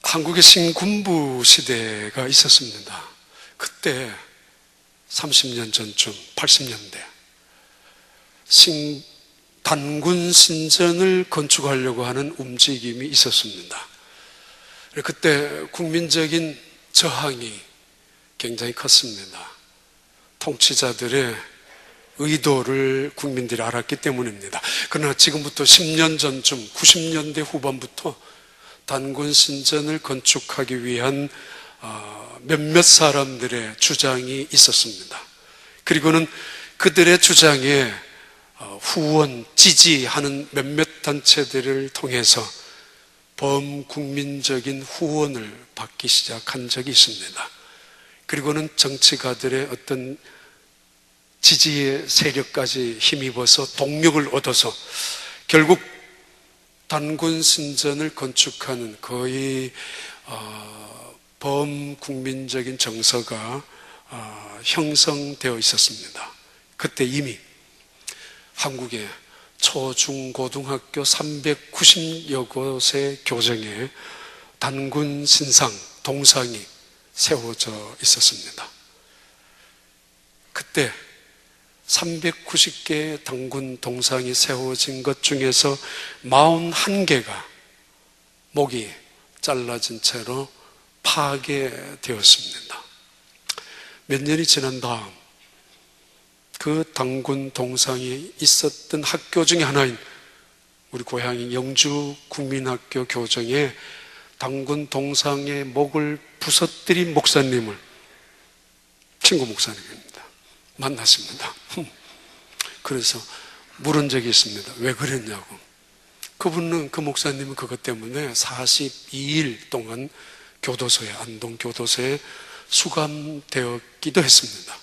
한국의 신군부 시대가 있었습니다. 그때 30년 전쯤 80년대 단군 신전을 건축하려고 하는 움직임이 있었습니다. 그때 국민적인 저항이 굉장히 컸습니다. 통치자들의 의도를 국민들이 알았기 때문입니다. 그러나 지금부터 10년 전쯤 90년대 후반부터 단군 신전을 건축하기 위한 몇몇 사람들의 주장이 있었습니다. 그리고는 그들의 주장에 후원, 지지하는 몇몇 단체들을 통해서 범국민적인 후원을 받기 시작한 적이 있습니다. 그리고는 정치가들의 어떤 지지의 세력까지 힘입어서 동력을 얻어서 결국 단군 신전을 건축하는 거의 범국민적인 정서가 형성되어 있었습니다. 그때 이미 한국의 초중고등학교 390여 곳의 교정에 단군 신상, 동상이 세워져 있었습니다. 그때 390개의 단군 동상이 세워진 것 중에서 41개가 목이 잘라진 채로 파괴되었습니다. 몇 년이 지난 다음 그 단군 동상이 있었던 학교 중에 하나인 우리 고향인 영주 국민학교 교정에 단군 동상의 목을 부서뜨린 목사님을, 친구 목사님입니다, 만났습니다. 그래서 물은 적이 있습니다. 왜 그랬냐고. 그분은, 그 목사님은 그것 때문에 42일 동안 교도소에, 안동 교도소에 수감되었기도 했습니다.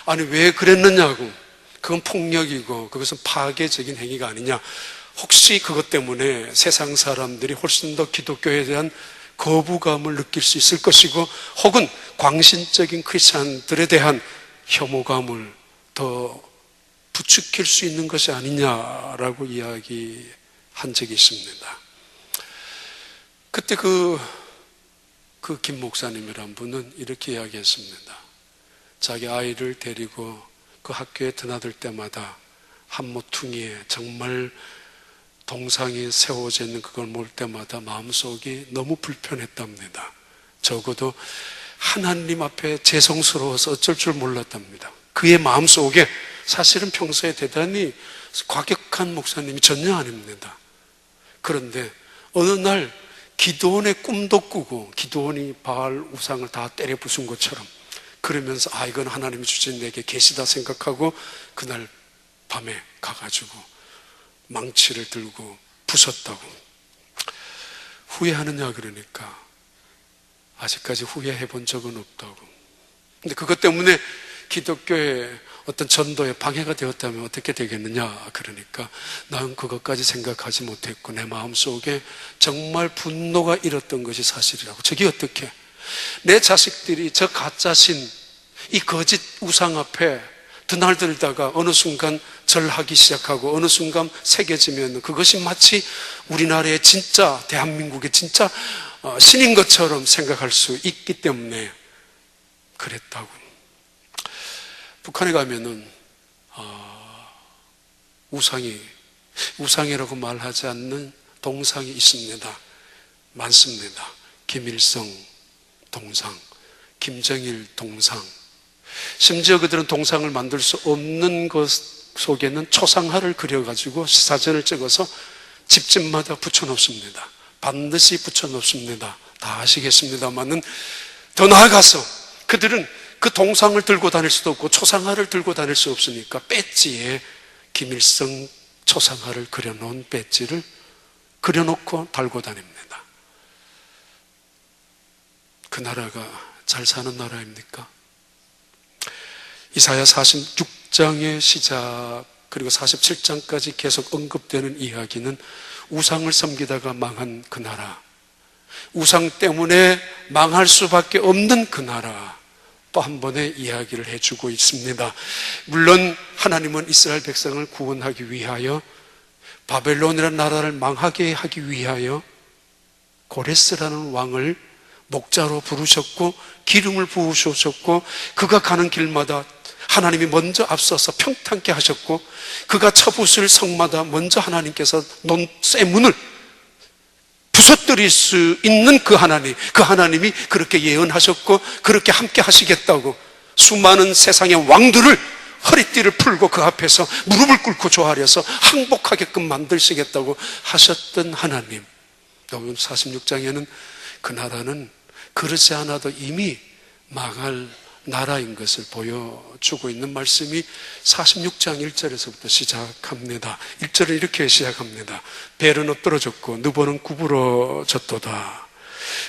아니 왜 그랬느냐고. 그건 폭력이고 그것은 파괴적인 행위가 아니냐. 혹시 그것 때문에 세상 사람들이 훨씬 더 기독교에 대한 거부감을 느낄 수 있을 것이고 혹은 광신적인 크리스찬들에 대한 혐오감을 더 부추길 수 있는 것이 아니냐라고 이야기한 적이 있습니다. 그때 그 김 목사님이란 분은 이렇게 이야기했습니다. 자기 아이를 데리고 그 학교에 드나들 때마다 한 모퉁이에 정말 동상이 세워져 있는 그걸 볼 때마다 마음속이 너무 불편했답니다. 적어도 하나님 앞에 죄송스러워서 어쩔 줄 몰랐답니다. 그의 마음속에 사실은 평소에 대단히 과격한 목사님이 전혀 아닙니다. 그런데 어느 날 기드온의 꿈도 꾸고 기드온이 바알 우상을 다 때려 부순 것처럼 그러면서 이건 하나님이 주신 내게 계시다 생각하고 그날 밤에 가가지고 망치를 들고 부쉈다고. 후회하느냐 그러니까 아직까지 후회해 본 적은 없다고. 근데 그것 때문에 기독교의 어떤 전도에 방해가 되었다면 어떻게 되겠느냐 그러니까 난 그것까지 생각하지 못했고 내 마음속에 정말 분노가 일었던 것이 사실이라고. 저게 어떻게 내 자식들이 저 가짜신 이 거짓 우상 앞에 드날들다가 어느 순간 절하기 시작하고 어느 순간 새겨지면 그것이 마치 우리나라의 진짜 대한민국의 진짜 신인 것처럼 생각할 수 있기 때문에 그랬다고. 북한에 가면은 우상이라고 말하지 않는 동상이 있습니다. 많습니다. 김일성 동상, 김정일 동상. 심지어 그들은 동상을 만들 수 없는 것 속에는 초상화를 그려가지고 사진을 찍어서 집집마다 붙여놓습니다. 반드시 붙여놓습니다. 다 아시겠습니다만은 더 나아가서 그들은 그 동상을 들고 다닐 수도 없고 초상화를 들고 다닐 수 없으니까 배지에 김일성 초상화를 그려놓은 배지를 그려놓고 달고 다닙니다. 그 나라가 잘 사는 나라입니까? 이사야 46장의 시작 그리고 47장까지 계속 언급되는 이야기는 우상을 섬기다가 망한 그 나라, 우상 때문에 망할 수밖에 없는 그 나라 또 한 번의 이야기를 해주고 있습니다. 물론 하나님은 이스라엘 백성을 구원하기 위하여 바벨론이라는 나라를 망하게 하기 위하여 고레스라는 왕을 목자로 부르셨고 기름을 부으셨고 그가 가는 길마다 하나님이 먼저 앞서서 평탄케 하셨고 그가 쳐부술 성마다 먼저 하나님께서 쇠문을 부서뜨릴 수 있는 그 하나님이 그렇게 예언하셨고 그렇게 함께 하시겠다고 수많은 세상의 왕들을 허리띠를 풀고 그 앞에서 무릎을 꿇고 조아려서 항복하게끔 만드시겠다고 하셨던 하나님. 46장에는 그 나라는 그렇지 않아도 이미 망할 나라인 것을 보여주고 있는 말씀이 46장 1절에서부터 시작합니다. 1절은 이렇게 시작합니다. 벨은 엎드러졌고 느보는 구부러졌도다.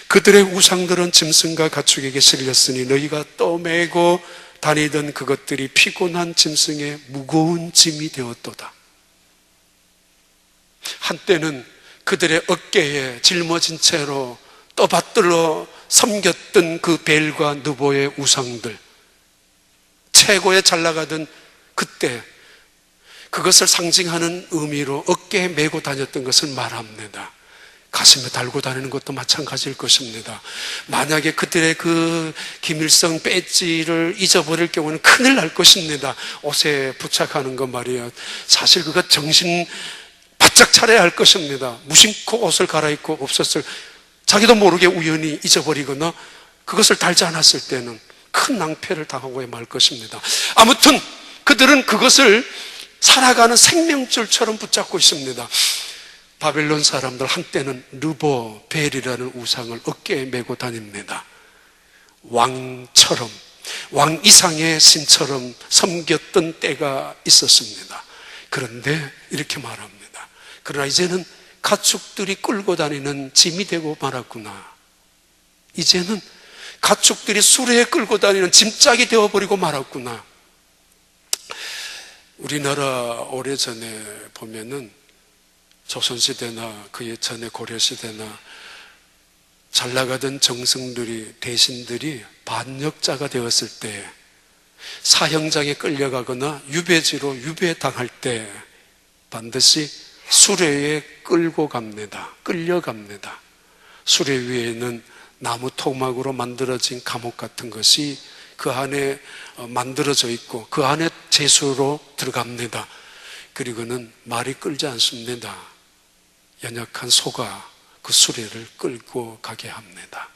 그들의 우상들은 짐승과 가축에게 실렸으니 너희가 떠매고 다니던 그것들이 피곤한 짐승의 무거운 짐이 되었도다. 한때는 그들의 어깨에 짊어진 채로 떠받들어 섬겼던 그 벨과 느보의 우상들, 최고에 잘 나가던 그때 그것을 상징하는 의미로 어깨에 메고 다녔던 것을 말합니다. 가슴에 달고 다니는 것도 마찬가지일 것입니다. 만약에 그들의 그 김일성 배지를 잊어버릴 경우는 큰일 날 것입니다. 옷에 부착하는 것 말이에요. 사실 그가 정신 바짝 차려야 할 것입니다. 무심코 옷을 갈아입고 없었을, 자기도 모르게 우연히 잊어버리거나 그것을 달지 않았을 때는 큰 낭패를 당하고 말 것입니다. 아무튼 그들은 그것을 살아가는 생명줄처럼 붙잡고 있습니다. 바벨론 사람들 한때는 르보 벨이라는 우상을 어깨에 메고 다닙니다. 왕처럼, 왕 이상의 신처럼 섬겼던 때가 있었습니다. 그런데 이렇게 말합니다. 그러나 이제는 가축들이 끌고 다니는 짐이 되고 말았구나. 이제는 가축들이 수레에 끌고 다니는 짐짝이 되어버리고 말았구나. 우리나라 오래전에 보면은 조선시대나 그 예전에 고려시대나 잘 나가던 정승들이, 대신들이 반역자가 되었을 때 사형장에 끌려가거나 유배지로 유배당할 때 반드시 수레에 끌고 갑니다. 끌려갑니다. 수레 위에는 나무 토막으로 만들어진 감옥 같은 것이 그 안에 만들어져 있고 그 안에 제수로 들어갑니다. 그리고는 말이 끌지 않습니다. 연약한 소가 그 수레를 끌고 가게 합니다.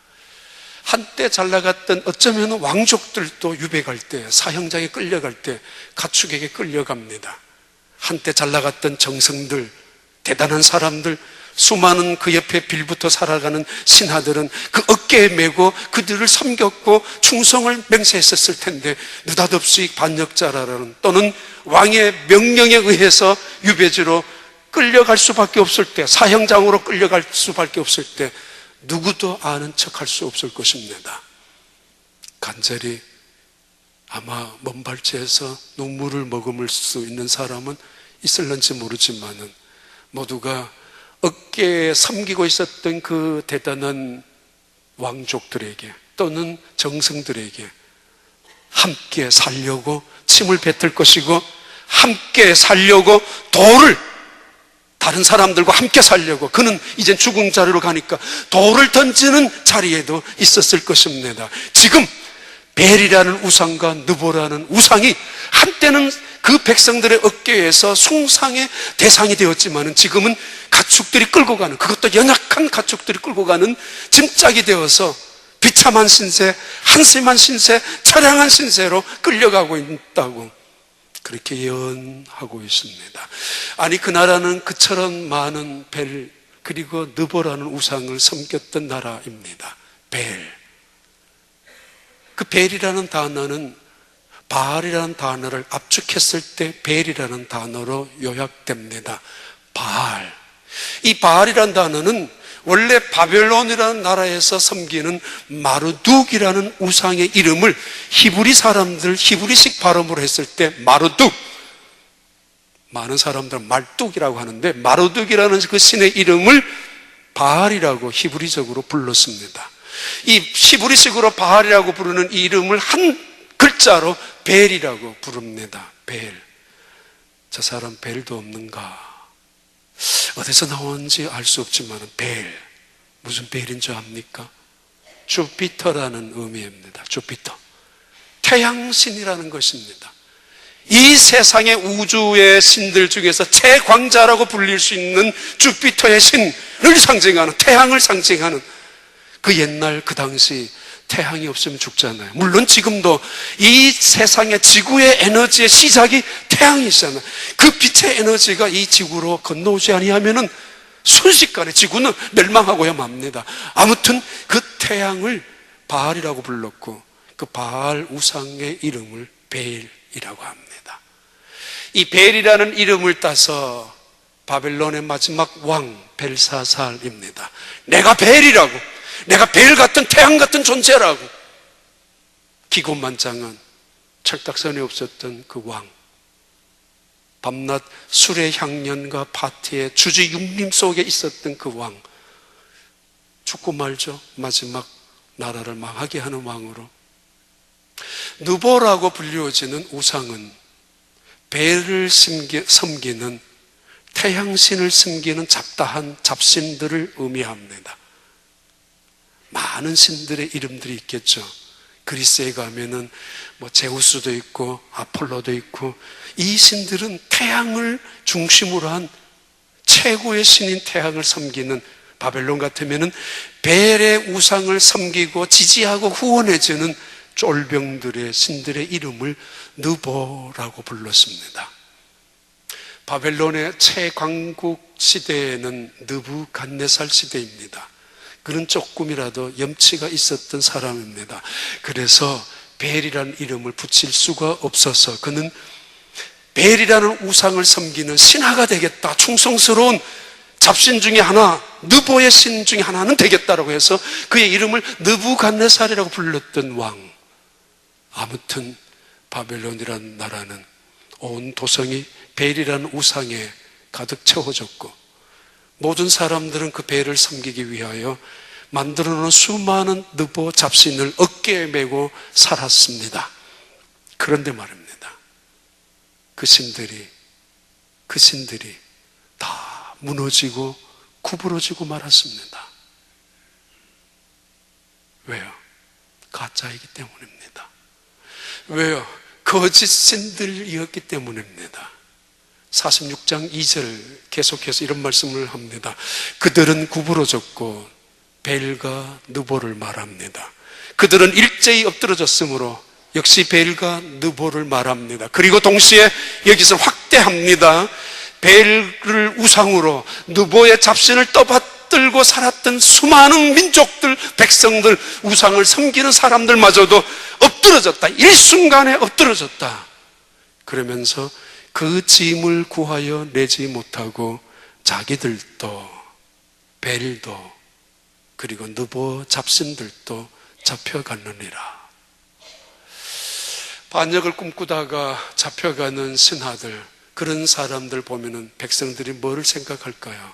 한때 잘 나갔던 어쩌면 왕족들도 유배 갈 때, 사형장에 끌려갈 때 가축에게 끌려갑니다. 한때 잘 나갔던 정성들, 대단한 사람들, 수많은 그 옆에 빌붙어 살아가는 신하들은 그 어깨에 메고 그들을 섬겼고 충성을 맹세했었을 텐데 느닷없이 반역자라는 또는 왕의 명령에 의해서 유배지로 끌려갈 수밖에 없을 때, 사형장으로 끌려갈 수밖에 없을 때 누구도 아는 척할 수 없을 것입니다. 간절히 아마 먼 발치에서 눈물을 머금을 수 있는 사람은 있을런지 모르지만은 모두가 어깨에 섬기고 있었던 그 대단한 왕족들에게 또는 정승들에게 함께 살려고 침을 뱉을 것이고 함께 살려고 돌을, 다른 사람들과 함께 살려고, 그는 이제 죽은 자리로 가니까 돌을 던지는 자리에도 있었을 것입니다. 지금 벨이라는 우상과 느보라는 우상이 한때는 그 백성들의 어깨에서 숭상의 대상이 되었지만 지금은 가축들이 끌고 가는, 그것도 연약한 가축들이 끌고 가는 짐짝이 되어서 비참한 신세, 한심한 신세, 처량한 신세로 끌려가고 있다고 그렇게 예언하고 있습니다. 아니, 그 나라는 그처럼 많은 벨 그리고 느보라는 우상을 섬겼던 나라입니다. 벨. 그 벨이라는 단어는 바알이라는 단어를 압축했을 때 벨이라는 단어로 요약됩니다. 바알. 이 바알이라는 단어는 원래 바벨론이라는 나라에서 섬기는 마르둑이라는 우상의 이름을 히브리 사람들, 히브리식 발음으로 했을 때 마르둑, 많은 사람들은 말뚝이라고 하는데 마르둑이라는 그 신의 이름을 바알이라고 히브리적으로 불렀습니다. 이 히브리식으로 바알이라고 부르는 이 이름을 한 글자로 벨이라고 부릅니다. 벨. 저 사람 벨도 없는가? 어디서 나오는지 알 수 없지만 벨. 무슨 벨인 줄 압니까? 주피터라는 의미입니다. 주피터. 태양신이라는 것입니다. 이 세상의 우주의 신들 중에서 최광자라고 불릴 수 있는 주피터의 신을 상징하는, 태양을 상징하는, 그 옛날 그 당시 태양이 없으면 죽잖아요. 물론 지금도 이 세상의 지구의 에너지의 시작이 태양이잖아요. 그 빛의 에너지가 이 지구로 건너오지 아니하면은 순식간에 지구는 멸망하고야 맙니다. 아무튼 그 태양을 바알이라고 불렀고, 그 바알 우상의 이름을 베일이라고 합니다. 이 베일이라는 이름을 따서 바벨론의 마지막 왕 벨사살입니다. 내가 베일이라고, 내가 베일 같은 태양 같은 존재라고. 기고만장한 철딱선이 없었던 그 왕, 밤낮 술의 향연과 파티의 주지 육림 속에 있었던 그 왕, 죽고 말죠. 마지막 나라를 망하게 하는 왕으로. 느보라고 불리워지는 우상은 벨을 섬기는, 태양신을 섬기는 잡다한 잡신들을 의미합니다. 많은 신들의 이름들이 있겠죠. 그리스에 가면은 제우스도 있고 아폴로도 있고, 이 신들은 태양을 중심으로 한 최고의 신인 태양을 섬기는, 바벨론 같으면은 벨의 우상을 섬기고 지지하고 후원해주는 쫄병들의 신들의 이름을 느보라고 불렀습니다. 바벨론의 최강국 시대에는 느부갓네살 시대입니다. 그는 조금이라도 염치가 있었던 사람입니다. 그래서 벨이라는 이름을 붙일 수가 없어서 그는 벨이라는 우상을 섬기는 신하가 되겠다, 충성스러운 잡신 중에 하나, 느보의 신 중에 하나는 되겠다라고 해서 그의 이름을 느부갓네살이라고 불렀던 왕. 아무튼 바벨론이라는 나라는 온 도성이 벨이라는 우상에 가득 채워졌고, 모든 사람들은 그 벨을 섬기기 위하여 만들어 놓은 수많은 느보 잡신을 어깨에 메고 살았습니다. 그런데 말입니다, 그 신들이 다 무너지고 구부러지고 말았습니다. 왜요? 가짜이기 때문입니다. 왜요? 거짓 신들이었기 때문입니다. 46장 2절 계속해서 이런 말씀을 합니다. 그들은 구부러졌고 벨과 느보를 말합니다. 그들은 일제히 엎드러졌으므로 역시 벨과 느보를 말합니다. 그리고 동시에 여기서 확대합니다. 벨을 우상으로 느보의 잡신을 떠받들고 살았던 수많은 민족들, 백성들, 우상을 섬기는 사람들마저도 엎드러졌다. 일순간에 엎드러졌다. 그러면서 그 짐을 구하여 내지 못하고 자기들도, 벨도, 그리고 느보 잡신들도 잡혀갔느니라. 반역을 꿈꾸다가 잡혀가는 신하들, 그런 사람들 보면은 백성들이 뭐를 생각할까요?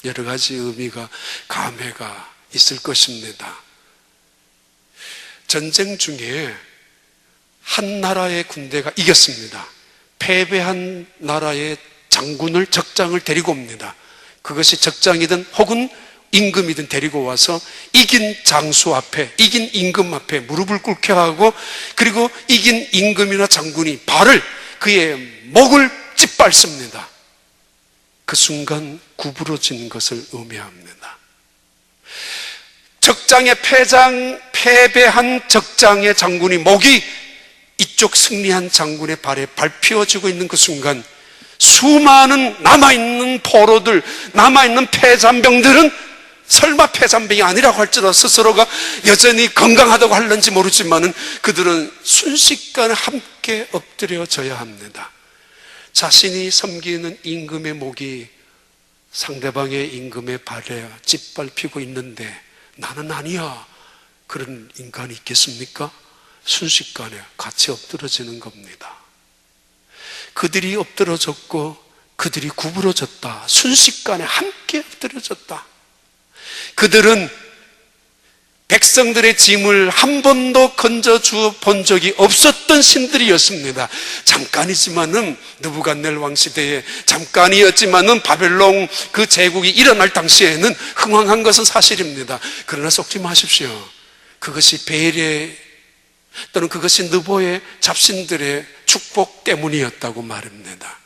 여러 가지 의미가, 감회가 있을 것입니다. 전쟁 중에 한 나라의 군대가 이겼습니다. 패배한 나라의 장군을, 적장을 데리고 옵니다. 그것이 적장이든 혹은 임금이든 데리고 와서 이긴 장수 앞에, 이긴 임금 앞에 무릎을 꿇게 하고, 그리고 이긴 임금이나 장군이 발을, 그의 목을 짓밟습니다. 그 순간 구부러진 것을 의미합니다. 적장의 패배한 적장의 장군이 목이 이쪽 승리한 장군의 발에 밟혀지고 있는 그 순간, 수많은 남아있는 포로들, 남아있는 패잔병들은 설마 패잔병이 아니라고 할지라도 스스로가 여전히 건강하다고 할는지 모르지만은 그들은 순식간에 함께 엎드려져야 합니다. 자신이 섬기는 임금의 목이 상대방의 임금의 발에 짓밟히고 있는데 나는 아니야, 그런 인간이 있겠습니까? 순식간에 같이 엎드러지는 겁니다. 그들이 엎드러졌고 그들이 구부러졌다. 순식간에 함께 엎드러졌다. 그들은 백성들의 짐을 한 번도 건져주어 본 적이 없었던 신들이었습니다. 잠깐이지만은 느부갓네살 왕 시대에 잠깐이었지만은 바벨론 그 제국이 일어날 당시에는 흥왕한 것은 사실입니다. 그러나 속지 마십시오. 그것이 베일의 또는 그것이 느보의 잡신들의 축복 때문이었다고 말합니다.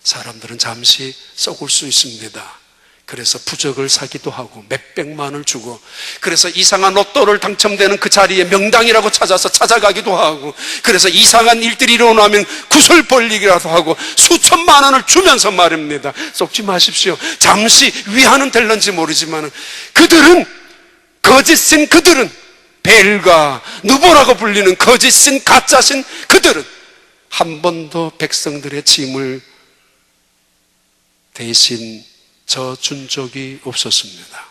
사람들은 잠시 썩을 수 있습니다. 그래서 부적을 사기도 하고 몇백만을 주고, 그래서 이상한 로또를 당첨되는 그 자리에 명당이라고 찾아서 찾아가기도 하고, 그래서 이상한 일들이 일어나면 구슬 벌리기라도 하고 수천만 원을 주면서 말입니다. 속지 마십시오. 잠시 위안은 될런지 모르지만 그들은, 거짓신 그들은, 벨과 느보라고 불리는 거짓신 가짜신 그들은 한 번도 백성들의 짐을 대신 져준 적이 없었습니다.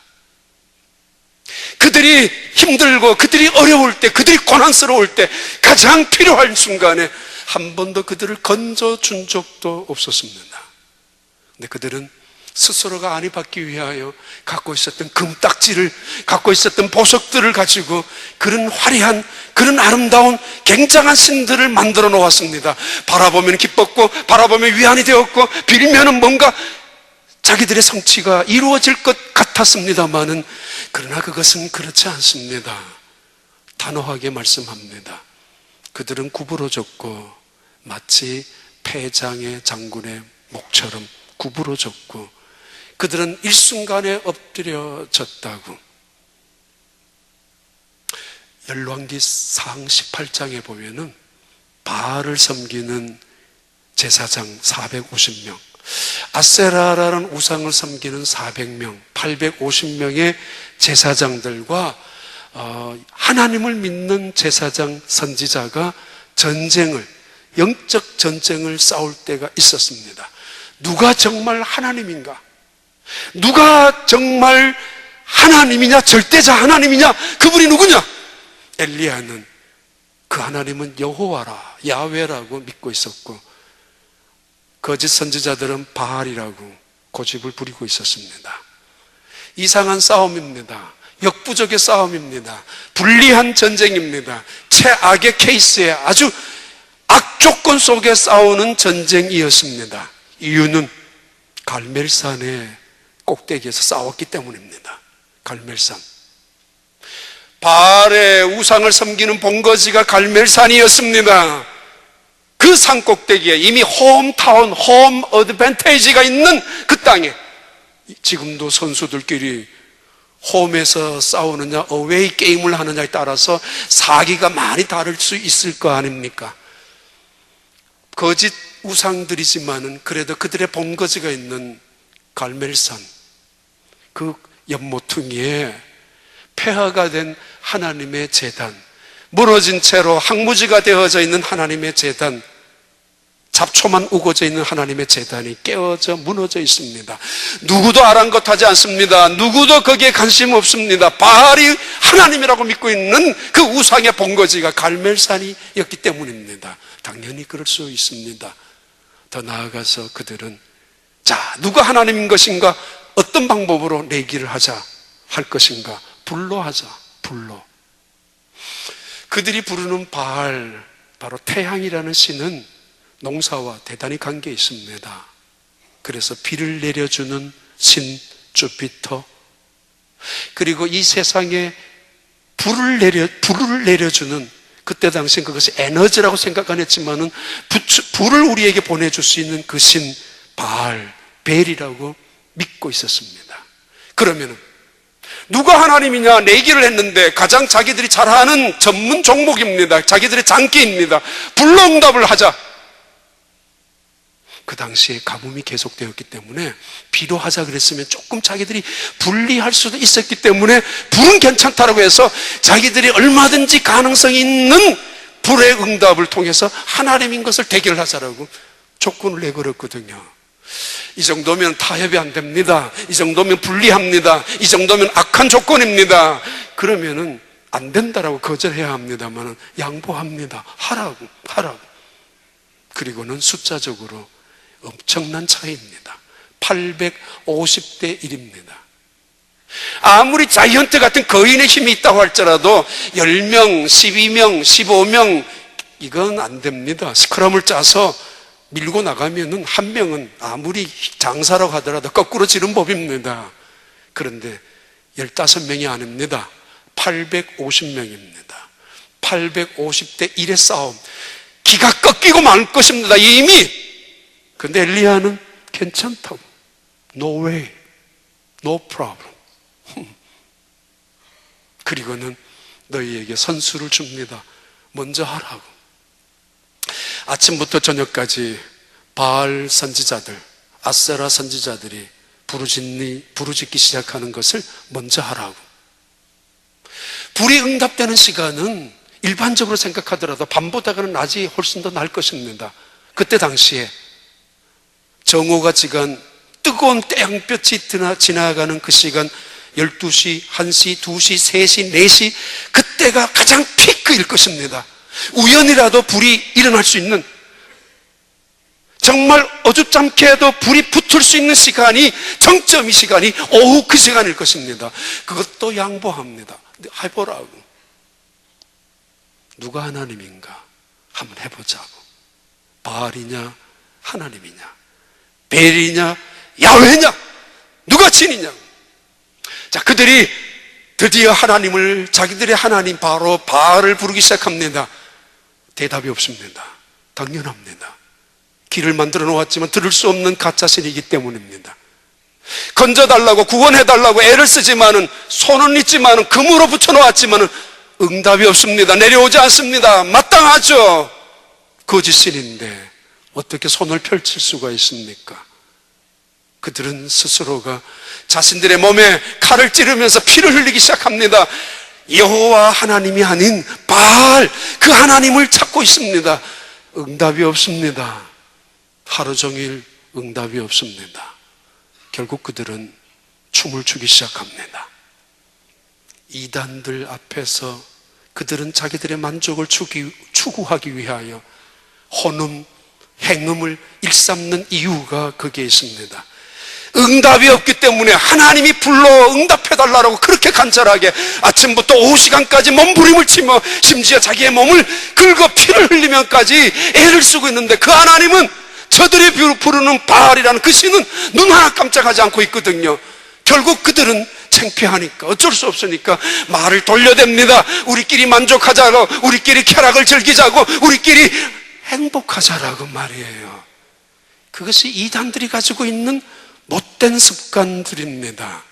그들이 힘들고 그들이 어려울 때, 그들이 고난스러울 때, 가장 필요한 순간에 한 번도 그들을 건져준 적도 없었습니다. 근데 그들은 스스로가 안위 받기 위하여 갖고 있었던 금딱지를, 갖고 있었던 보석들을 가지고 그런 화려한, 그런 아름다운 굉장한 신들을 만들어 놓았습니다. 바라보면 기뻤고 바라보면 위안이 되었고 빌면은 뭔가 자기들의 성취가 이루어질 것 같았습니다마는, 그러나 그것은 그렇지 않습니다. 단호하게 말씀합니다. 그들은 구부러졌고 마치 패장의 장군의 목처럼 구부러졌고, 그들은 일순간에 엎드려졌다고. 열왕기상 18장에 보면은 바알을 섬기는 제사장 450명, 아세라라는 우상을 섬기는 400명, 850명의 제사장들과 하나님을 믿는 제사장 선지자가 전쟁을, 영적 전쟁을 싸울 때가 있었습니다. 누가 정말 하나님인가? 누가 정말 하나님이냐? 절대자 하나님이냐? 그분이 누구냐? 엘리야는 그 하나님은 여호와라, 야훼라고 믿고 있었고, 거짓 선지자들은 바알이라고 고집을 부리고 있었습니다. 이상한 싸움입니다. 역부족의 싸움입니다. 불리한 전쟁입니다. 최악의 케이스에 아주 악조건 속에 싸우는 전쟁이었습니다. 이유는 갈멜산의 꼭대기에서 싸웠기 때문입니다. 갈멜산, 바알의 우상을 섬기는 본거지가 갈멜산이었습니다. 그 산 꼭대기에 이미 홈타운, 홈 어드밴테이지가 있는 그 땅에 지금도 선수들끼리 홈에서 싸우느냐 어웨이 게임을 하느냐에 따라서 사기가 많이 다를 수 있을 거 아닙니까? 거짓 우상들이지만은 그래도 그들의 본거지가 있는 갈멜산, 그 연모퉁이에 폐허가 된 하나님의 제단, 무너진 채로 항무지가 되어져 있는 하나님의 제단, 잡초만 우거져 있는 하나님의 제단이 깨어져 무너져 있습니다. 누구도 아랑곳하지 않습니다. 누구도 거기에 관심 없습니다. 바알이 하나님이라고 믿고 있는 그 우상의 본거지가 갈멜산이었기 때문입니다. 당연히 그럴 수 있습니다. 더 나아가서 그들은, 자, 누가 하나님인 것인가? 어떤 방법으로 내기를 하자 할 것인가? 불로 하자, 불로. 그들이 부르는 바알, 바로 태양이라는 신은 농사와 대단히 관계 있습니다. 그래서 비를 내려주는 신 주피터, 그리고 이 세상에 불을 내려주는, 그때 당시엔 그것이 에너지라고 생각 안 했지만은 불을 우리에게 보내줄 수 있는 그 신 바알, 벨이라고 믿고 있었습니다. 그러면은 누가 하나님이냐 내기를 했는데 가장 자기들이 잘하는 전문 종목입니다. 자기들의 장기입니다. 불로 응답을 하자. 그 당시에 가뭄이 계속되었기 때문에 비로 하자 그랬으면 조금 자기들이 불리할 수도 있었기 때문에 불은 괜찮다라고 해서 자기들이 얼마든지 가능성이 있는 불의 응답을 통해서 하나님인 것을 대결하자라고 조건을 내걸었거든요. 이 정도면 타협이 안 됩니다. 이 정도면 불리합니다. 이 정도면 악한 조건입니다. 그러면은 안 된다라고 거절해야 합니다만 양보합니다. 하라고. 그리고는 숫자적으로 엄청난 차이입니다. 850대 1입니다. 아무리 자이언트 같은 거인의 힘이 있다고 할지라도 10명, 12명, 15명 이건 안 됩니다. 스크럼을 짜서 밀고 나가면은 한 명은 아무리 장사라고 하더라도 거꾸로 지른 법입니다. 그런데 15명이 아닙니다. 850명입니다. 850대 1의 싸움. 기가 꺾이고 말 것입니다. 이미. 근데 엘리야는 괜찮다고. No way. No problem. 그리고는 너희에게 선수를 줍니다. 먼저 하라고. 아침부터 저녁까지 바알 선지자들, 아세라 선지자들이 부르짖기 시작하는 것을 먼저 하라고. 불이 응답되는 시간은 일반적으로 생각하더라도 밤보다는 낮이 훨씬 더 나을 것입니다. 그때 당시에 정오가 지간 뜨거운 태양볕이 지나가는 그 시간 12시, 1시, 2시, 3시, 4시 그때가 가장 피크일 것입니다. 우연이라도 불이 일어날 수 있는, 정말 어줍잖게 해도 불이 붙을 수 있는 시간이, 정점 이 시간이 오후 그 시간일 것입니다. 그것도 양보합니다. 해보라고. 누가 하나님인가 한번 해보자고. 바알이냐 하나님이냐, 벨이냐 야훼냐, 누가 진이냐. 자, 그들이 드디어 하나님을, 자기들의 하나님 바로 바알을 부르기 시작합니다. 대답이 없습니다. 당연합니다. 길을 만들어 놓았지만 들을 수 없는 가짜신이기 때문입니다. 건져달라고, 구원해달라고 애를 쓰지만은, 손은 있지만은, 금으로 붙여놓았지만은 응답이 없습니다. 내려오지 않습니다. 마땅하죠. 거짓신인데 어떻게 손을 펼칠 수가 있습니까? 그들은 스스로가 자신들의 몸에 칼을 찌르면서 피를 흘리기 시작합니다. 여호와 하나님이 아닌 바알, 그 하나님을 찾고 있습니다. 응답이 없습니다. 하루 종일 응답이 없습니다. 결국 그들은 춤을 추기 시작합니다. 이단들 앞에서 그들은 자기들의 만족을 추구하기 위하여 혼음, 행음을 일삼는 이유가 거기에 있습니다. 응답이 없기 때문에 하나님이 불러 응답해달라고 그렇게 간절하게 아침부터 오후 시간까지 몸부림을 치며 심지어 자기의 몸을 긁어 피를 흘리면까지 애를 쓰고 있는데, 그 하나님은 저들이 부르는 바알이라는 그 신은 눈 하나 깜짝하지 않고 있거든요. 결국 그들은 창피하니까, 어쩔 수 없으니까 말을 돌려댑니다. 우리끼리 만족하자고, 우리끼리 쾌락을 즐기자고, 우리끼리 행복하자라고 말이에요. 그것이 이단들이 가지고 있는 못된 습관들입니다.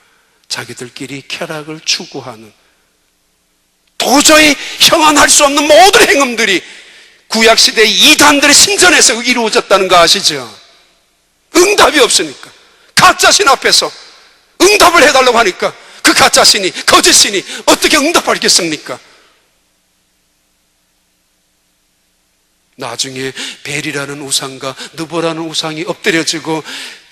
자기들끼리 쾌락을 추구하는, 도저히 형언할 수 없는 모든 행음들이 구약시대의 이단들의 신전에서 이루어졌다는 거 아시죠? 응답이 없으니까, 가짜신 앞에서 응답을 해달라고 하니까 그 가짜신이, 거짓신이 어떻게 응답하겠습니까? 나중에 벨이라는 우상과 느보라는 우상이 엎드려지고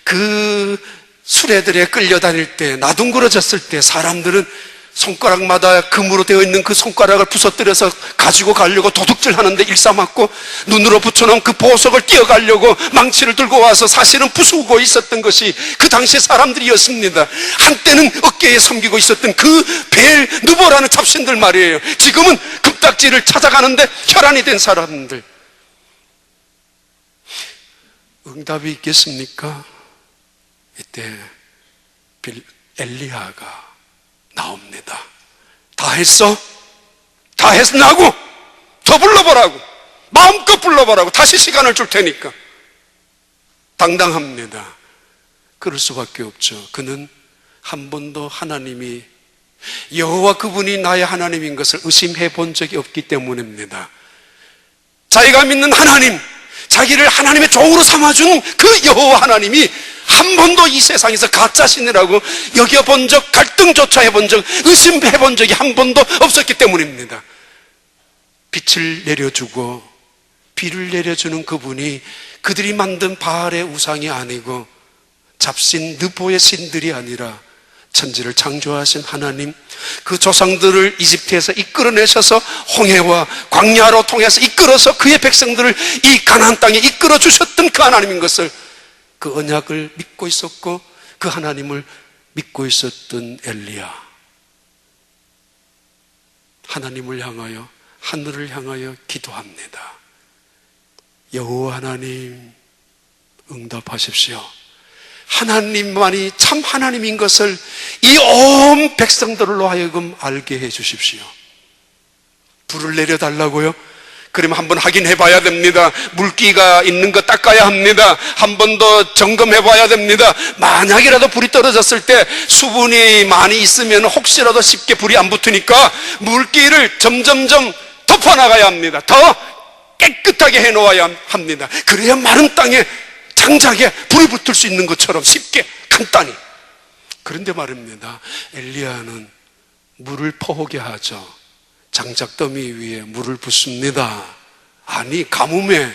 그 수레들에 끌려다닐 때, 나둥그러졌을 때 사람들은 손가락마다 금으로 되어 있는 그 손가락을 부서뜨려서 가지고 가려고 도둑질 하는데 일삼았고, 눈으로 붙여놓은 그 보석을 띄어가려고 망치를 들고 와서 사실은 부수고 있었던 것이 그 당시의 사람들이었습니다. 한때는 어깨에 섬기고 있었던 그 벨, 느보라는 잡신들 말이에요. 지금은 금딱지를 찾아가는데 혈안이 된 사람들. 응답이 있겠습니까? 이때 엘리야가 나옵니다. 다 했어? 다 했나고? 더 불러보라고, 마음껏 불러보라고, 다시 시간을 줄 테니까. 당당합니다. 그럴 수밖에 없죠. 그는 한 번도 하나님이, 여호와 그분이 나의 하나님인 것을 의심해 본 적이 없기 때문입니다. 자기가 믿는 하나님, 자기를 하나님의 종으로 삼아준 그 여호와 하나님이 한 번도 이 세상에서 가짜신이라고 여겨본 적, 갈등조차 해본 적, 의심해본 적이 한 번도 없었기 때문입니다. 빛을 내려주고 비를 내려주는 그분이 그들이 만든 바알의 우상이 아니고 잡신 느보의 신들이 아니라 천지를 창조하신 하나님, 그 조상들을 이집트에서 이끌어내셔서 홍해와 광야로 통해서 이끌어서 그의 백성들을 이 가나안 땅에 이끌어 주셨던 그 하나님인 것을, 그 언약을 믿고 있었고 그 하나님을 믿고 있었던 엘리야, 하나님을 향하여, 하늘을 향하여 기도합니다. 여호와 하나님, 응답하십시오. 하나님만이 참 하나님인 것을 이 온 백성들로 하여금 알게 해 주십시오. 불을 내려달라고요? 그러면 한번 확인해 봐야 됩니다. 물기가 있는 거 닦아야 합니다. 한 번 더 점검해 봐야 됩니다. 만약이라도 불이 떨어졌을 때 수분이 많이 있으면 혹시라도 쉽게 불이 안 붙으니까 물기를 점점점 덮어나가야 합니다. 더 깨끗하게 해놓아야 합니다. 그래야 마른 땅에 장작에 불이 붙을 수 있는 것처럼 쉽게 간단히. 그런데 말입니다, 엘리야는 물을 퍼오게 하죠. 장작더미 위에 물을 붓습니다. 아니, 가뭄에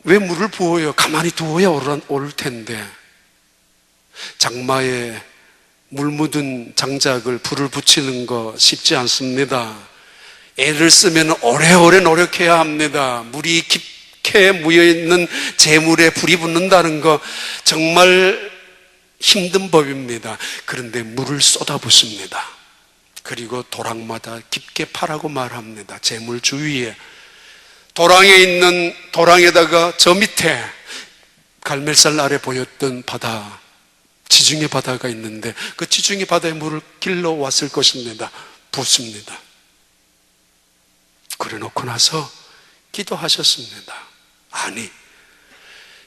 왜 물을 부어요? 가만히 두어야 오를 텐데. 장마에 물 묻은 장작을 불을 붙이는 거 쉽지 않습니다. 애를 쓰면 오래오래 노력해야 합니다. 물이 깊게 묻어있는 재물에 불이 붙는다는 거 정말 힘든 법입니다. 그런데 물을 쏟아붓습니다. 그리고 도랑마다 깊게 파라고 말합니다. 재물 주위에. 도랑에 있는, 도랑에다가 저 밑에 갈멜살 아래 보였던 바다, 지중해 바다가 있는데 그 지중해 바다에 물을 길러 왔을 것입니다. 붓습니다. 그래 놓고 나서 기도하셨습니다. 아니,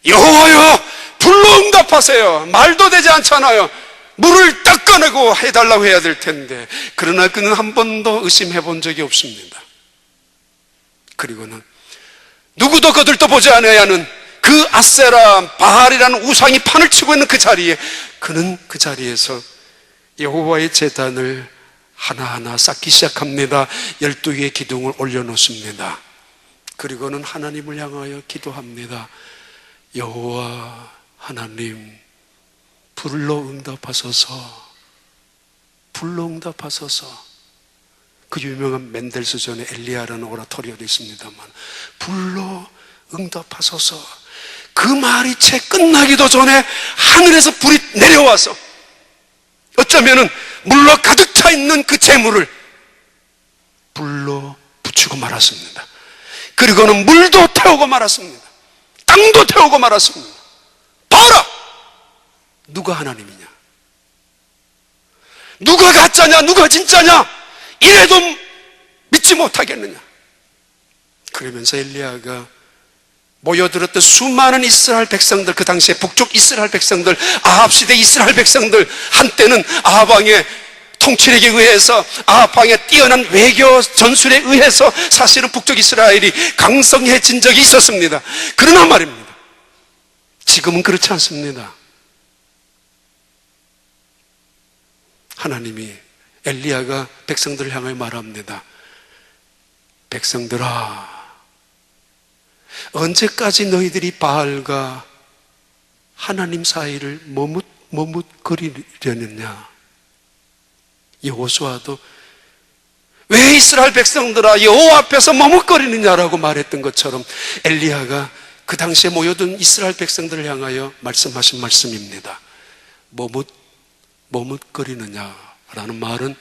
여호와여, 불로 응답하세요. 말도 되지 않잖아요. 물을 닦아내고 해달라고 해야 될 텐데. 그러나 그는 한 번도 의심해 본 적이 없습니다. 그리고는 누구도 거들떠 보지 않아야 하는 그 아세라, 바알이라는 우상이 판을 치고 있는 그 자리에, 그는 그 자리에서 여호와의 제단을 하나하나 쌓기 시작합니다. 12개의 기둥을 올려놓습니다. 그리고는 하나님을 향하여 기도합니다. 여호와 하나님, 불로 응답하소서. 불로 응답하소서. 그 유명한 멘델스존의 엘리야라는 오라토리오도 있습니다만, 불로 응답하소서. 그 말이 채 끝나기도 전에 하늘에서 불이 내려와서 어쩌면은 물로 가득 차 있는 그 재물을 불로 붙이고 말았습니다. 그리고는 물도 태우고 말았습니다. 땅도 태우고 말았습니다. 봐라! 누가 하나님이냐? 누가 가짜냐? 누가 진짜냐? 이래도 믿지 못하겠느냐? 그러면서 엘리야가 모여들었던 수많은 이스라엘 백성들, 그 당시에 북쪽 이스라엘 백성들, 아합 시대 이스라엘 백성들, 한때는 아합 왕의 통치력에 의해서, 아합 왕의 뛰어난 외교 전술에 의해서 사실은 북쪽 이스라엘이 강성해진 적이 있었습니다. 그러나 말입니다, 지금은 그렇지 않습니다. 하나님이, 엘리야가 백성들을 향하여 말합니다. 백성들아, 언제까지 너희들이 바알과 하나님 사이를 머뭇거리려느냐? 여호수아도 왜 이스라엘 백성들아 여호와 앞에서 머뭇거리느냐라고 말했던 것처럼 엘리야가 그 당시에 모여든 이스라엘 백성들을 향하여 말씀하신 말씀입니다. 머뭇거리느냐라는 말은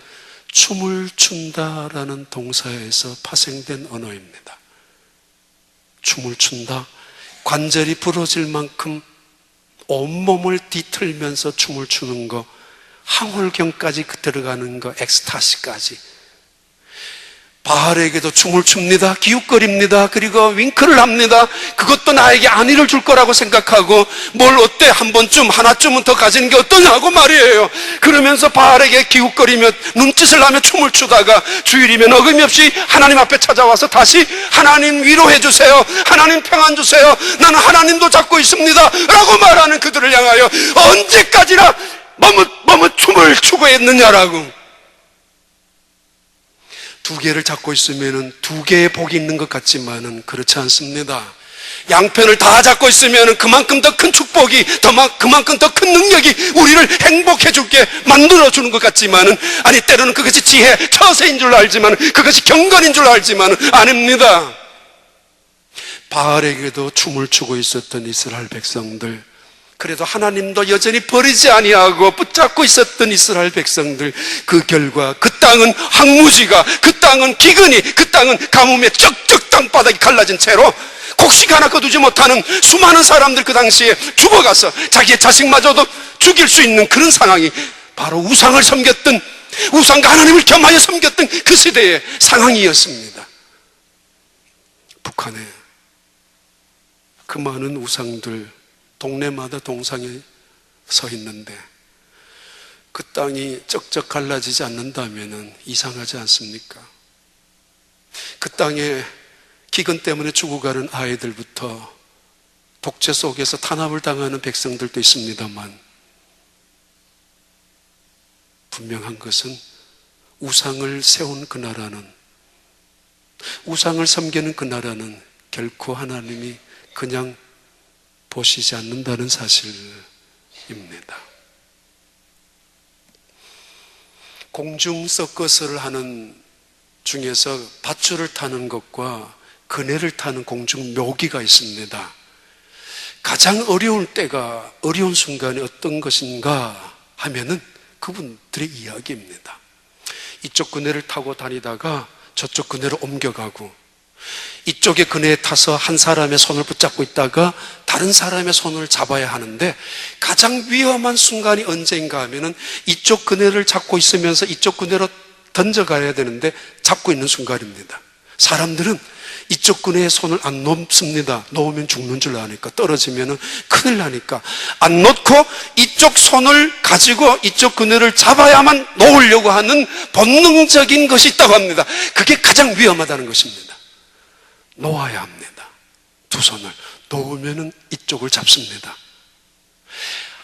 춤을 춘다라는 동사에서 파생된 언어입니다. 춤을 춘다, 관절이 부러질 만큼 온몸을 뒤틀면서 춤을 추는 거, 항홀경까지 들어가는 거, 엑스타시까지. 바알에게도 춤을 춥니다. 기웃거립니다. 그리고 윙크를 합니다. 그것도 나에게 안위를 줄 거라고 생각하고, 뭘 어때? 한 번쯤, 하나쯤은 더 가지는 게 어떠냐고 말이에요. 그러면서 바알에게 기웃거리며 눈짓을 하며 춤을 추다가 주일이면 어김없이 하나님 앞에 찾아와서 다시 하나님 위로해 주세요. 하나님 평안 주세요. 나는 하나님도 잡고 있습니다. 라고 말하는 그들을 향하여 언제까지나 머뭇 춤을 추고 있느냐라고. 두 개를 잡고 있으면 두 개의 복이 있는 것 같지만은 그렇지 않습니다. 양편을 다 잡고 있으면 그만큼 더 큰 축복이, 그만큼 더 큰 능력이 우리를 행복해 줄게 만들어주는 것 같지만은, 아니, 때로는 그것이 지혜, 처세인 줄 알지만, 그것이 경건인 줄 알지만은 아닙니다. 바알에게도 춤을 추고 있었던 이스라엘 백성들, 그래도 하나님도 여전히 버리지 아니하고 붙잡고 있었던 이스라엘 백성들, 그 결과 그 땅은 황무지가, 그 땅은 기근이, 그 땅은 가뭄에 쩍쩍 땅바닥이 갈라진 채로 곡식 하나 거두지 못하는 수많은 사람들, 그 당시에 죽어가서 자기의 자식마저도 죽일 수 있는 그런 상황이 바로 우상을 섬겼던, 우상과 하나님을 겸하여 섬겼던 그 시대의 상황이었습니다. 북한에 그 많은 우상들, 동네마다 동상이 서 있는데 그 땅이 쩍쩍 갈라지지 않는다면 이상하지 않습니까? 그 땅에 기근 때문에 죽어가는 아이들부터 독재 속에서 탄압을 당하는 백성들도 있습니다만, 분명한 것은 우상을 세운 그 나라는, 우상을 섬기는 그 나라는 결코 하나님이 그냥 보시지 않는다는 사실입니다. 공중 서커스를 하는 중에서 밧줄을 타는 것과 그네를 타는 공중 묘기가 있습니다. 가장 어려울 때가, 어려운 순간이 어떤 것인가 하면은 그분들의 이야기입니다. 이쪽 그네를 타고 다니다가 저쪽 그네로 옮겨가고, 이쪽의 그네에 타서 한 사람의 손을 붙잡고 있다가 다른 사람의 손을 잡아야 하는데, 가장 위험한 순간이 언제인가 하면은 이쪽 그네를 잡고 있으면서 이쪽 그네로 던져가야 되는데 잡고 있는 순간입니다. 사람들은 이쪽 그네에 손을 안 놓습니다. 놓으면 죽는 줄 아니까, 떨어지면 큰일 나니까 안 놓고 이쪽 손을 가지고 이쪽 그네를 잡아야만 놓으려고 하는 본능적인 것이 있다고 합니다. 그게 가장 위험하다는 것입니다. 놓아야 합니다. 두 손을 놓으면 이쪽을 잡습니다.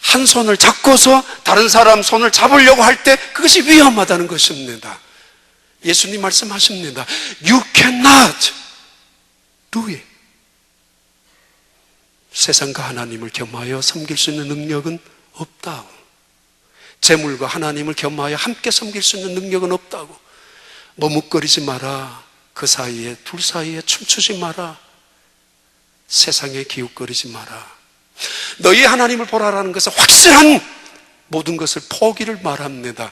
한 손을 잡고서 다른 사람 손을 잡으려고 할 때 그것이 위험하다는 것입니다. 예수님 말씀하십니다. You cannot do it. 세상과 하나님을 겸하여 섬길 수 있는 능력은 없다. 재물과 하나님을 겸하여 함께 섬길 수 있는 능력은 없다고. 머뭇거리지 마라. 그 사이에, 둘 사이에 춤추지 마라. 세상에 기웃거리지 마라. 너희 하나님을 보라라는 것은 확실한 모든 것을 포기를 말합니다.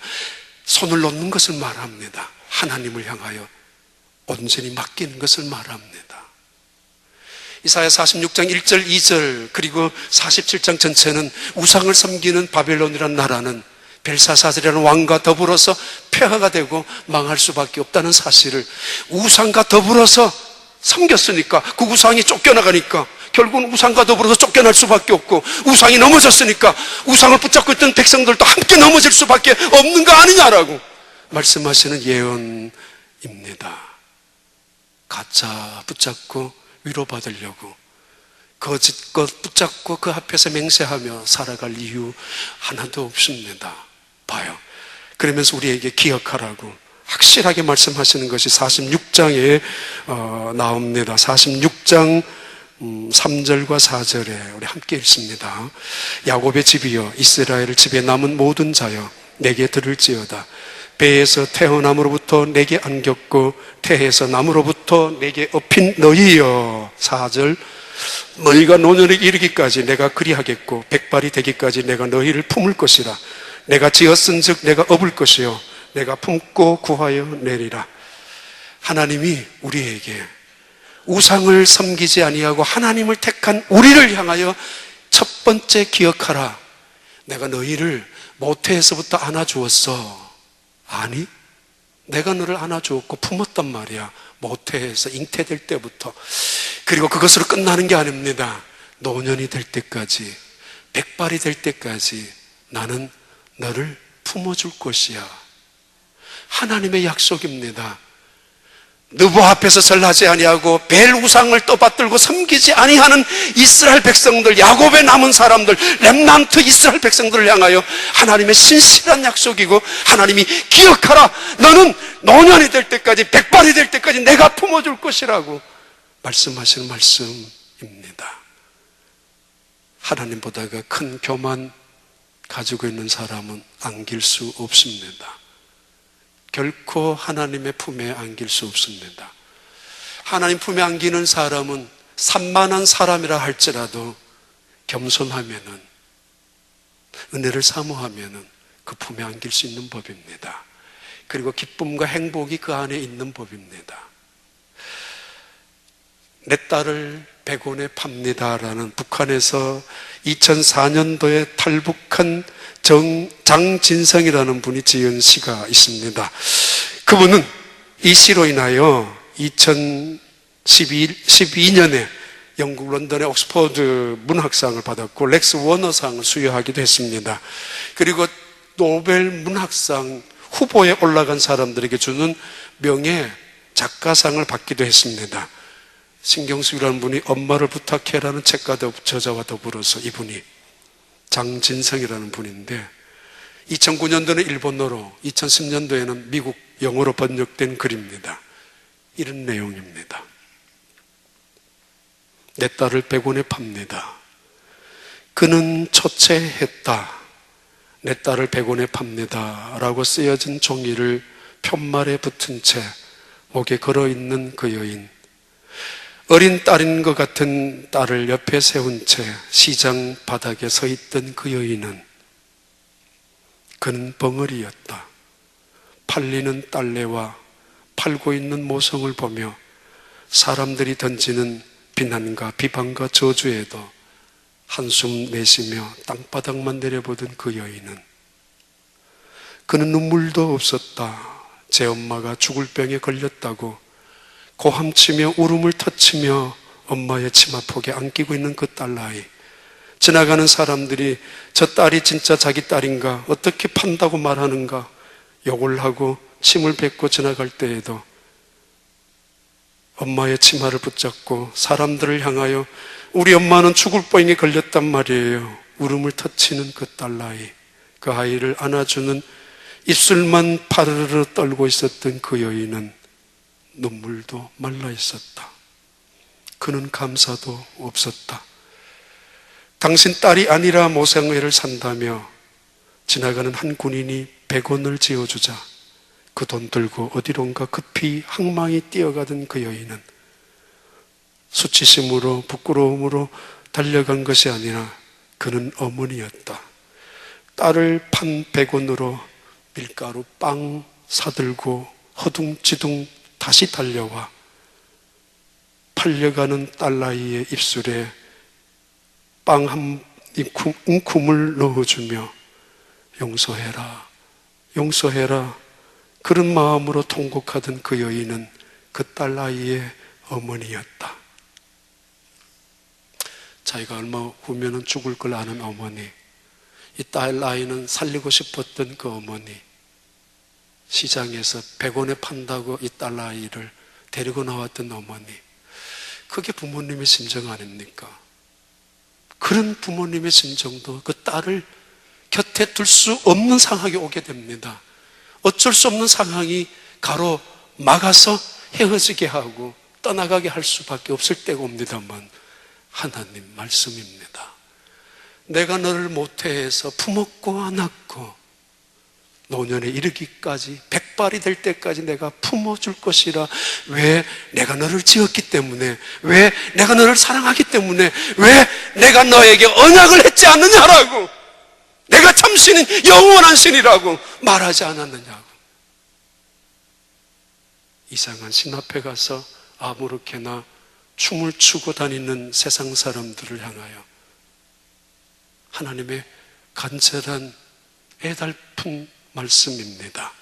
손을 놓는 것을 말합니다. 하나님을 향하여 온전히 맡기는 것을 말합니다. 이사야 46장 1절 2절 그리고 47장 전체는 우상을 섬기는 바벨론이라는 나라는 벨사사들이라는 왕과 더불어서 폐하가 되고 망할 수밖에 없다는 사실을, 우상과 더불어서 섬겼으니까 그 우상이 쫓겨나가니까 결국은 우상과 더불어서 쫓겨날 수밖에 없고, 우상이 넘어졌으니까 우상을 붙잡고 있던 백성들도 함께 넘어질 수밖에 없는 거 아니냐라고 말씀하시는 예언입니다. 가짜 붙잡고 위로받으려고 거짓 것 붙잡고 그 앞에서 맹세하며 살아갈 이유 하나도 없습니다. 봐요. 그러면서 우리에게 기억하라고 확실하게 말씀하시는 것이 46장에 나옵니다. 46장 3절과 4절에 우리 함께 읽습니다. 야곱의 집이여, 이스라엘 집에 남은 모든 자여, 내게 들을지어다. 배에서 태어남으로부터 내게 안겼고 태에서 남으로부터 내게 업힌 너희여. 4절, 너희가 노년에 이르기까지 내가 그리하겠고 백발이 되기까지 내가 너희를 품을 것이라. 내가 지었은즉 내가 업을 것이요 내가 품고 구하여 내리라. 하나님이 우리에게 우상을 섬기지 아니하고 하나님을 택한 우리를 향하여 첫 번째 기억하라. 내가 너희를 모태에서부터 안아주었어. 아니, 내가 너를 안아주었고 품었단 말이야. 모태에서 잉태될 때부터. 그리고 그것으로 끝나는 게 아닙니다. 노년이 될 때까지, 백발이 될 때까지 나는 너를 품어줄 것이야. 하나님의 약속입니다. 느보 앞에서 절하지 아니하고 벨 우상을 떠받들고 섬기지 아니하는 이스라엘 백성들, 야곱의 남은 사람들, 렘넌트 이스라엘 백성들을 향하여 하나님의 신실한 약속이고, 하나님이 기억하라. 너는 노년이 될 때까지, 백발이 될 때까지 내가 품어줄 것이라고 말씀하시는 말씀입니다. 하나님보다가 큰 교만 가지고 있는 사람은 안길 수 없습니다. 결코 하나님의 품에 안길 수 없습니다. 하나님 품에 안기는 사람은 산만한 사람이라 할지라도 겸손하면은 은혜를 사모하면은 그 품에 안길 수 있는 법입니다. 그리고 기쁨과 행복이 그 안에 있는 법입니다. 내 딸을 100원에 팝니다라는 북한에서 2004년도에 탈북한 장진성이라는 분이 지은 시가 있습니다. 그분은 이 시로 인하여 2012년에 영국 런던의 옥스퍼드 문학상을 받았고 렉스 워너상을 수여하기도 했습니다. 그리고 노벨 문학상 후보에 올라간 사람들에게 주는 명예 작가상을 받기도 했습니다. 신경숙이라는 분이 엄마를 부탁해라는 책과 저자와 더불어서 이분이 장진성이라는 분인데 2009년도에는 일본어로 2010년도에는 미국 영어로 번역된 글입니다. 이런 내용입니다. 내 딸을 100원에 팝니다. 그는 초췌했다. 내 딸을 100원에 팝니다 라고 쓰여진 종이를 편말에 붙은 채 목에 걸어있는 그 여인, 어린 딸인 것 같은 딸을 옆에 세운 채 시장 바닥에 서 있던 그 여인은, 그는 벙어리였다. 팔리는 딸내와 팔고 있는 모성을 보며 사람들이 던지는 비난과 비방과 저주에도 한숨 내쉬며 땅바닥만 내려보던 그 여인은, 그는 눈물도 없었다. 제 엄마가 죽을 병에 걸렸다고 고함치며 울음을 터치며 엄마의 치마폭에 안기고 있는 그 딸아이, 지나가는 사람들이 저 딸이 진짜 자기 딸인가, 어떻게 판다고 말하는가 욕을 하고 침을 뱉고 지나갈 때에도 엄마의 치마를 붙잡고 사람들을 향하여 우리 엄마는 죽을 병에 걸렸단 말이에요 울음을 터치는 그 딸아이, 그 아이를 안아주는 입술만 파르르 떨고 있었던 그 여인은 눈물도 말라 있었다. 그는 감사도 없었다. 당신 딸이 아니라 모생애를 산다며 지나가는 한 군인이 100원을 지어주자 그 돈 들고 어디론가 급히 항망이 뛰어가던 그 여인은 수치심으로 부끄러움으로 달려간 것이 아니라 그는 어머니였다. 딸을 판 100원으로 밀가루 빵 사들고 허둥지둥 다시 달려와 팔려가는 딸아이의 입술에 빵 한 움큼을 넣어주며 용서해라, 용서해라 그런 마음으로 통곡하던 그 여인은 그 딸아이의 어머니였다. 자기가 얼마 후면은 죽을 걸 아는 어머니, 이 딸아이는 살리고 싶었던 그 어머니, 시장에서 100원에 판다고 이 딸아이를 데리고 나왔던 어머니, 그게 부모님의 심정 아닙니까? 그런 부모님의 심정도 그 딸을 곁에 둘 수 없는 상황이 오게 됩니다. 어쩔 수 없는 상황이 가로막아서 헤어지게 하고 떠나가게 할 수밖에 없을 때가 옵니다만 하나님 말씀입니다. 내가 너를 모태에서 품었고 안았고 노년에 이르기까지 백발이 될 때까지 내가 품어줄 것이라. 왜? 내가 너를 지었기 때문에. 왜? 내가 너를 사랑하기 때문에. 왜? 내가 너에게 언약을 했지 않느냐라고. 내가 참 신은 영원한 신이라고 말하지 않았느냐고. 이상한 신 앞에 가서 아무렇게나 춤을 추고 다니는 세상 사람들을 향하여 하나님의 간절한 애달픈 말씀입니다.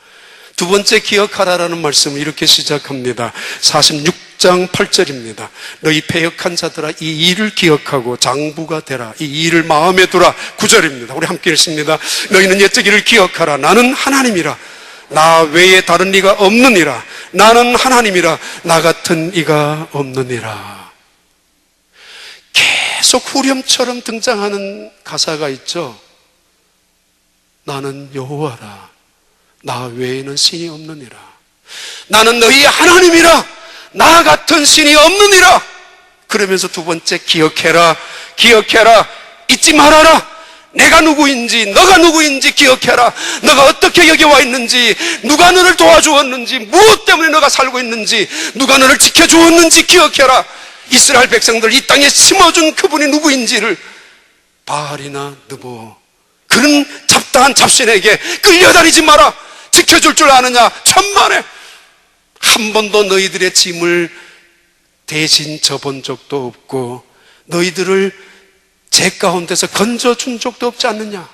두 번째 기억하라라는 말씀을 이렇게 시작합니다. 46장 8절입니다. 너희 패역한 자들아 이 일을 기억하고 장부가 되라. 이 일을 마음에 두라. 9절입니다. 우리 함께 읽습니다. 너희는 옛적 일을 기억하라. 나는 하나님이라. 나 외에 다른 이가 없느니라. 나는 하나님이라. 나 같은 이가 없느니라. 계속 후렴처럼 등장하는 가사가 있죠. 나는 여호와라. 나 외에는 신이 없느니라. 나는 너희의 하나님이라. 나 같은 신이 없느니라. 그러면서 두 번째 기억해라. 기억해라. 잊지 말아라. 내가 누구인지, 너가 누구인지 기억해라. 너가 어떻게 여기 와 있는지, 누가 너를 도와주었는지, 무엇 때문에 너가 살고 있는지, 누가 너를 지켜주었는지 기억해라. 이스라엘 백성들 이 땅에 심어준 그분이 누구인지를 바알이나 느보 그런 잡다한 잡신에게 끌려다니지 마라. 지켜줄 줄 아느냐? 천만에. 한 번도 너희들의 짐을 대신 져본 적도 없고 너희들을 제 가운데서 건져준 적도 없지 않느냐?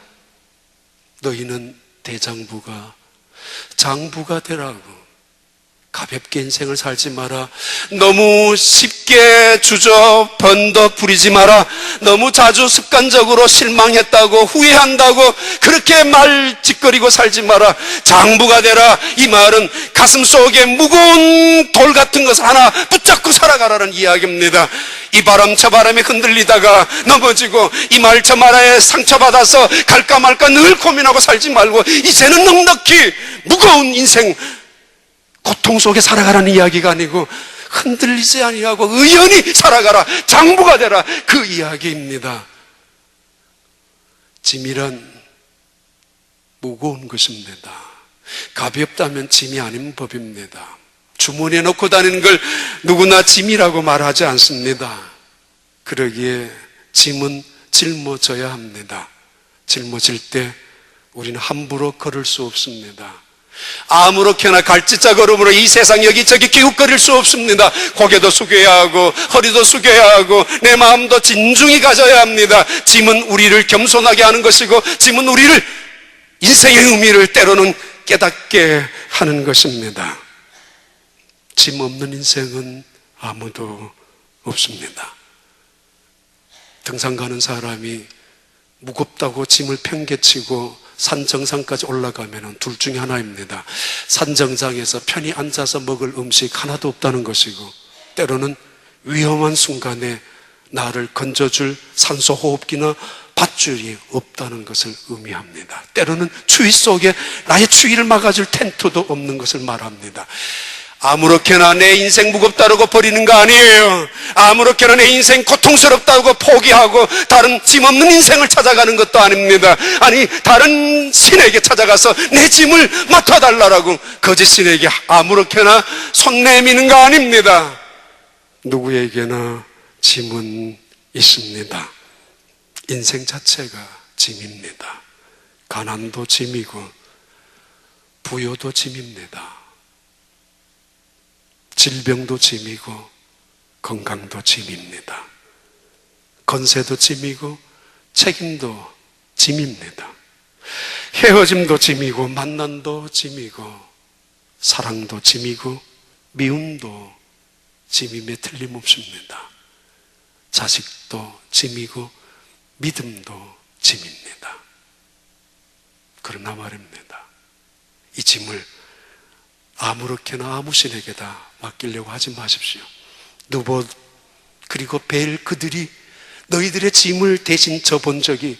너희는 대장부가 장부가 되라고. 가볍게 인생을 살지 마라. 너무 쉽게 주저 번덕 부리지 마라. 너무 자주 습관적으로 실망했다고 후회한다고 그렇게 말짓거리고 살지 마라. 장부가 되라. 이 말은 가슴 속에 무거운 돌 같은 것을 하나 붙잡고 살아가라는 이야기입니다. 이 바람 저 바람에 흔들리다가 넘어지고 이 말 저 말에 상처받아서 갈까 말까 늘 고민하고 살지 말고 이제는 넉넉히 무거운 인생 고통 속에 살아가라는 이야기가 아니고 흔들리지 아니하고 의연히 살아가라. 장부가 되라. 그 이야기입니다. 짐이란 무거운 것입니다. 가볍다면 짐이 아닌 법입니다. 주머니에 넣고 다니는 걸 누구나 짐이라고 말하지 않습니다. 그러기에 짐은 짊어져야 합니다. 짊어질 때 우리는 함부로 걸을 수 없습니다. 아무렇게나 갈짓자 걸음으로 이 세상 여기저기 기웃거릴 수 없습니다. 고개도 숙여야 하고 허리도 숙여야 하고 내 마음도 진중히 가져야 합니다. 짐은 우리를 겸손하게 하는 것이고 짐은 우리를 인생의 의미를 때로는 깨닫게 하는 것입니다. 짐 없는 인생은 아무도 없습니다. 등산 가는 사람이 무겁다고 짐을 팽개치고 산 정상까지 올라가면 둘 중에 하나입니다. 산 정상에서 편히 앉아서 먹을 음식 하나도 없다는 것이고 때로는 위험한 순간에 나를 건져줄 산소 호흡기나 밧줄이 없다는 것을 의미합니다. 때로는 추위 속에 나의 추위를 막아줄 텐트도 없는 것을 말합니다. 아무렇게나 내 인생 무겁다고 버리는 거 아니에요. 아무렇게나 내 인생 고통스럽다고 포기하고 다른 짐 없는 인생을 찾아가는 것도 아닙니다. 아니 다른 신에게 찾아가서 내 짐을 맡아달라고 거짓 신에게 아무렇게나 손 내미는 거 아닙니다. 누구에게나 짐은 있습니다. 인생 자체가 짐입니다. 가난도 짐이고 부여도 짐입니다. 질병도 짐이고 건강도 짐입니다. 건세도 짐이고 책임도 짐입니다. 헤어짐도 짐이고 만남도 짐이고 사랑도 짐이고 미움도 짐임에 틀림없습니다. 자식도 짐이고 믿음도 짐입니다. 그러나 말입니다. 이 짐을 아무렇게나 아무 신에게다 맡기려고 하지 마십시오. 누봇 그리고 벨 그들이 너희들의 짐을 대신 져본 적이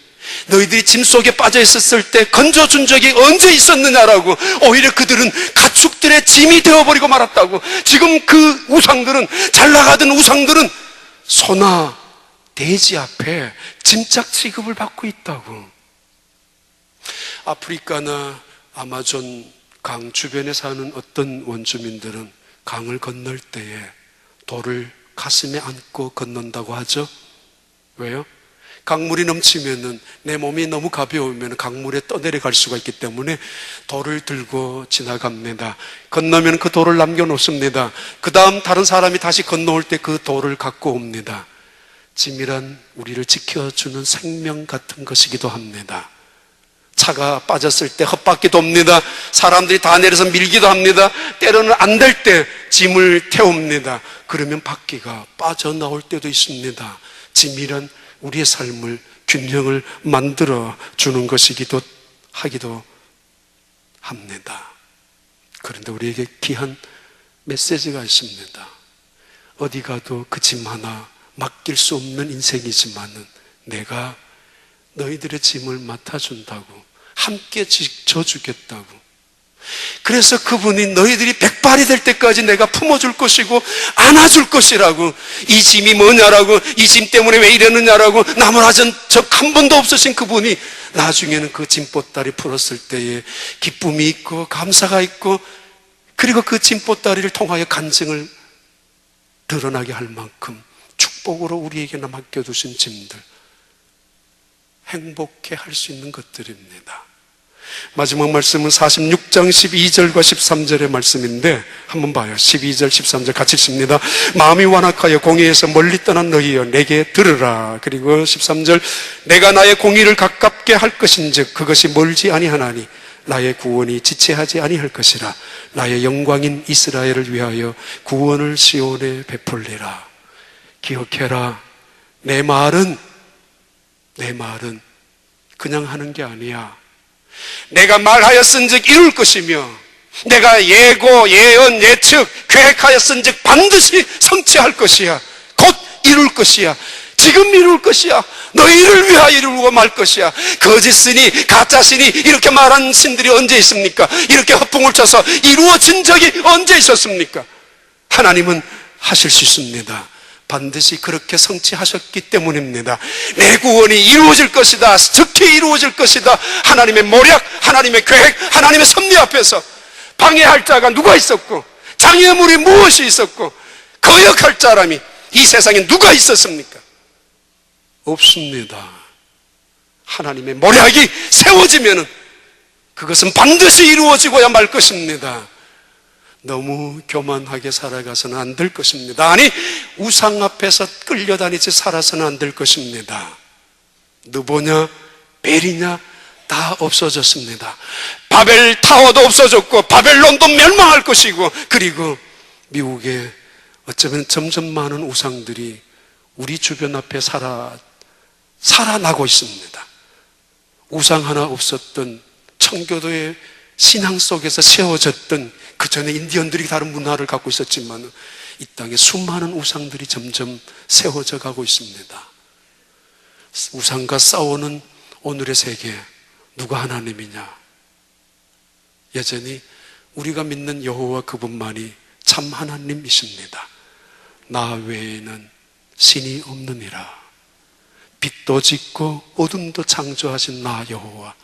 너희들이 짐 속에 빠져 있었을 때 건져준 적이 언제 있었느냐라고 오히려 그들은 가축들의 짐이 되어버리고 말았다고. 지금 그 우상들은 잘 나가던 우상들은 소나 돼지 앞에 짐짝 취급을 받고 있다고. 아프리카나 아마존 강 주변에 사는 어떤 원주민들은 강을 건널 때에 돌을 가슴에 안고 건넌다고 하죠. 왜요? 강물이 넘치면은 내 몸이 너무 가벼우면 강물에 떠내려갈 수가 있기 때문에 돌을 들고 지나갑니다. 건너면 그 돌을 남겨놓습니다. 그 다음 다른 사람이 다시 건너올 때 그 돌을 갖고 옵니다. 짐이란 우리를 지켜주는 생명 같은 것이기도 합니다. 차가 빠졌을 때 헛바퀴 돕니다. 사람들이 다 내려서 밀기도 합니다. 때로는 안 될 때 짐을 태웁니다. 그러면 바퀴가 빠져나올 때도 있습니다. 짐이란 우리의 삶을 균형을 만들어 주는 것이기도 하기도 합니다. 그런데 우리에게 귀한 메시지가 있습니다. 어디 가도 그 짐 하나 맡길 수 없는 인생이지만은 내가 너희들의 짐을 맡아준다고, 함께 져주겠다고. 그래서 그분이 너희들이 백발이 될 때까지 내가 품어줄 것이고 안아줄 것이라고. 이 짐이 뭐냐라고, 이 짐 때문에 왜 이러느냐라고 나무라진 적 한 번도 없으신 그분이 나중에는 그 짐보따리 풀었을 때에 기쁨이 있고 감사가 있고, 그리고 그 짐보따리를 통하여 간증을 드러나게 할 만큼 축복으로 우리에게나 맡겨두신 짐들, 행복해 할 수 있는 것들입니다. 마지막 말씀은 46장 12절과 13절의 말씀인데 한번 봐요. 12절 13절 같이 읽습니다. 마음이 완악하여 공의에서 멀리 떠난 너희여 내게 들으라. 그리고 13절 내가 나의 공의를 가깝게 할 것인즉 그것이 멀지 아니하나니 나의 구원이 지체하지 아니할 것이라. 나의 영광인 이스라엘을 위하여 구원을 시온에 베풀리라. 기억해라. 내 말은 그냥 하는 게 아니야. 내가 말하였은즉 이룰 것이며 내가 예고, 예언, 예측, 계획하였은즉 반드시 성취할 것이야. 곧 이룰 것이야. 지금 이룰 것이야. 너희를 위하여 이루고 말 것이야. 거짓신이, 가짜신이 이렇게 말한 신들이 언제 있습니까? 이렇게 허풍을 쳐서 이루어진 적이 언제 있었습니까? 하나님은 하실 수 있습니다. 반드시 그렇게 성취하셨기 때문입니다. 내 구원이 이루어질 것이다. 특히 이루어질 것이다. 하나님의 모략, 하나님의 계획, 하나님의 섭리 앞에서 방해할 자가 누가 있었고, 장애물이 무엇이 있었고, 거역할 사람이 이 세상에 누가 있었습니까? 없습니다. 하나님의 모략이 세워지면은 그것은 반드시 이루어지고야 말 것입니다. 너무 교만하게 살아가서는 안 될 것입니다. 아니, 우상 앞에서 끌려다니지 살아서는 안 될 것입니다. 느보냐, 벨이냐 다 없어졌습니다. 바벨 타워도 없어졌고 바벨론도 멸망할 것이고, 그리고 미국에 어쩌면 점점 많은 우상들이 우리 주변 앞에 살아나고 있습니다. 우상 하나 없었던 청교도의 신앙 속에서 세워졌던, 그 전에 인디언들이 다른 문화를 갖고 있었지만 이 땅에 수많은 우상들이 점점 세워져 가고 있습니다. 우상과 싸우는 오늘의 세계, 누가 하나님이냐? 여전히 우리가 믿는 여호와 그분만이 참 하나님이십니다. 나 외에는 신이 없느니라. 빛도 짓고 어둠도 창조하신 나 여호와,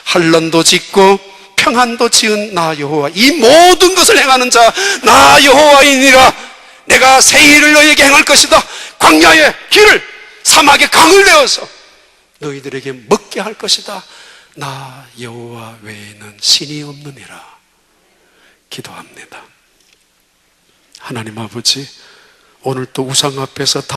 환난도 짓고 평안도 지은 나 여호와, 이 모든 것을 행하는 자 나 여호와이니라. 내가 새 일을 너희에게 행할 것이다. 광야의 길을, 사막의 강을 내어서 너희들에게 먹게 할 것이다. 나 여호와 외에는 신이 없느니라. 기도합니다. 하나님 아버지, 오늘 또 우상 앞에서